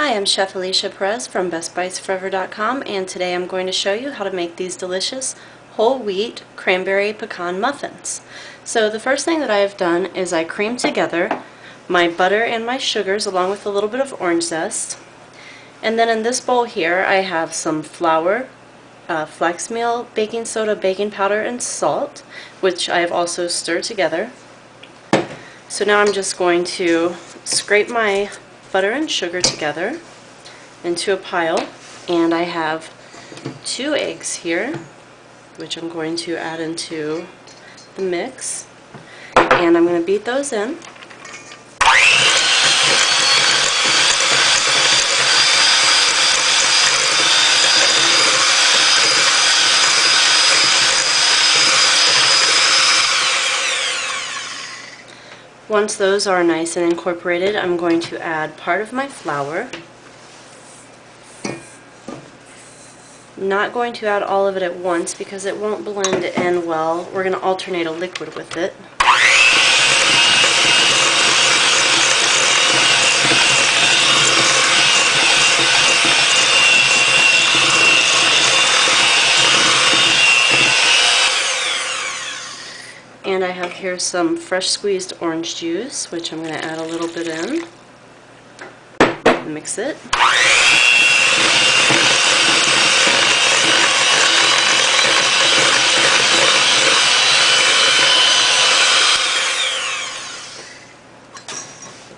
Hi, I'm Chef Alicia Perez from bestbitesforever.com, and today I'm going to show you how to make these delicious whole wheat cranberry pecan muffins. So the first thing that I have done is I creamed together my butter and my sugars along with a little bit of orange zest. And then in this bowl here I have some flour, flax meal, baking soda, baking powder, and salt, which I have also stirred together. So now I'm just going to scrape my butter and sugar together into a pile, and I have 2 eggs here, which I'm going to add into the mix, and I'm going to beat those in. Once those are nice and incorporated, I'm going to add part of my flour. I'm not going to add all of it at once because it won't blend in well. We're going to alternate a liquid with it. And I have here some fresh squeezed orange juice, which I'm going to add a little bit in. Mix it.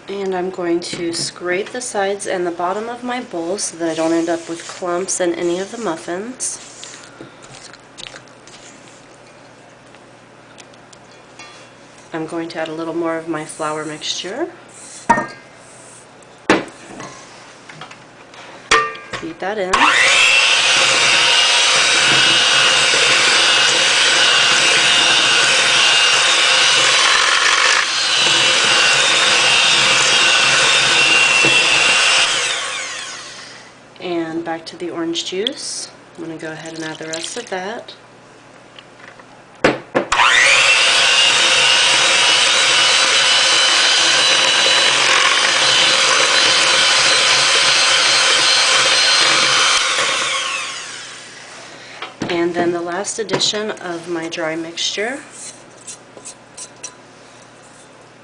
And I'm going to scrape the sides and the bottom of my bowl so that I don't end up with clumps in any of the muffins. I'm going to add a little more of my flour mixture. Beat that in. And back to the orange juice. I'm going to go ahead and add the rest of that. And then the last addition of my dry mixture.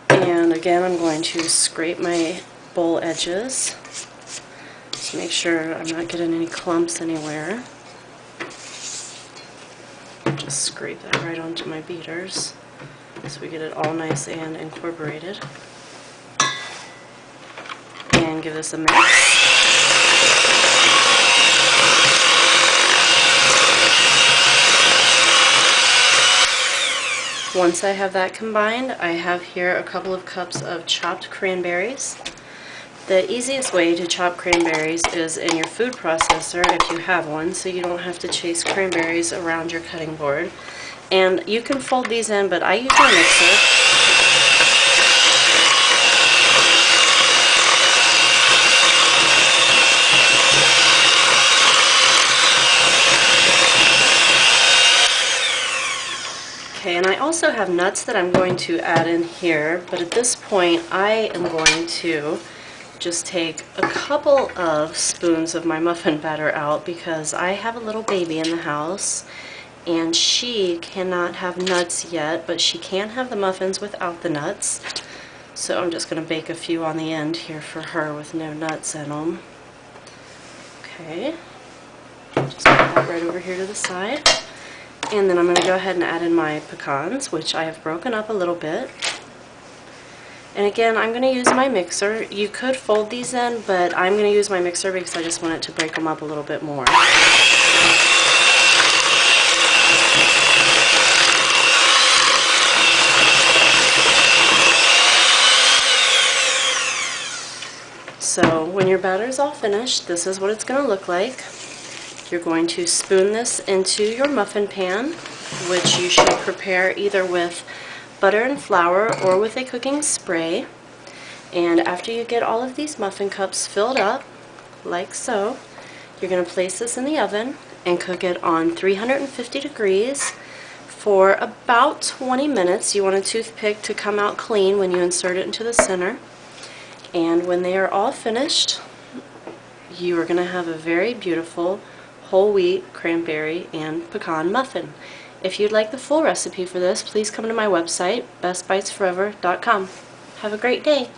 And again, I'm going to scrape my bowl edges to make sure I'm not getting any clumps anywhere. Just scrape that right onto my beaters so we get it all nice and incorporated. And give this a mix. Once I have that combined, I have here a couple of cups of chopped cranberries. The easiest way to chop cranberries is in your food processor if you have one, so you don't have to chase cranberries around your cutting board. And you can fold these in, but I use my mixer. Okay, and I also have nuts that I'm going to add in here, but at this point I am going to just take a couple of spoons of my muffin batter out because I have a little baby in the house and she cannot have nuts yet, but she can have the muffins without the nuts. So I'm just going to bake a few on the end here for her with no nuts in them. Okay, just put that right over here to the side. And then I'm going to go ahead and add in my pecans, which I have broken up a little bit. And again, I'm going to use my mixer. You could fold these in, but I'm going to use my mixer because I just want it to break them up a little bit more. So when your batter is all finished, this is what it's going to look like. You're going to spoon this into your muffin pan, which you should prepare either with butter and flour or with a cooking spray. And after you get all of these muffin cups filled up, like so, you're going to place this in the oven and cook it on 350 degrees for about 20 minutes. You want a toothpick to come out clean when you insert it into the center. And when they are all finished, you are going to have a very beautiful whole wheat, cranberry, and pecan muffin. If you'd like the full recipe for this, please come to my website, bestbitesforever.com. Have a great day!